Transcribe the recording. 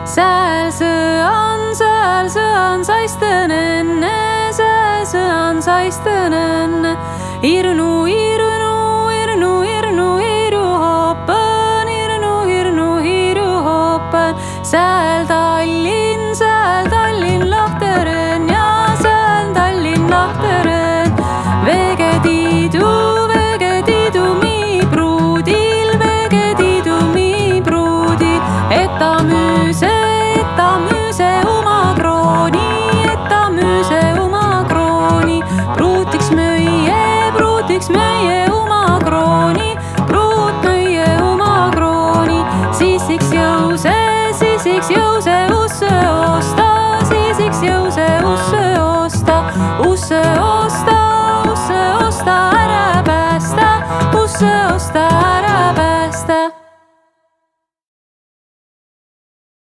Sääl sõan saisten enne, sääl sõan saisten enne. Irnu hoppan, irnu hoppan. Sääl Tallinn lahteren ja sääl Tallinn lahteren. Vegetiidu mi pruudil, vegetiidu mi pruudil. Etta müüse oma krooni, etta müüse oma krooni. Pruutiks meie oma krooni, pruut meie oma krooni. Sissiks jõuse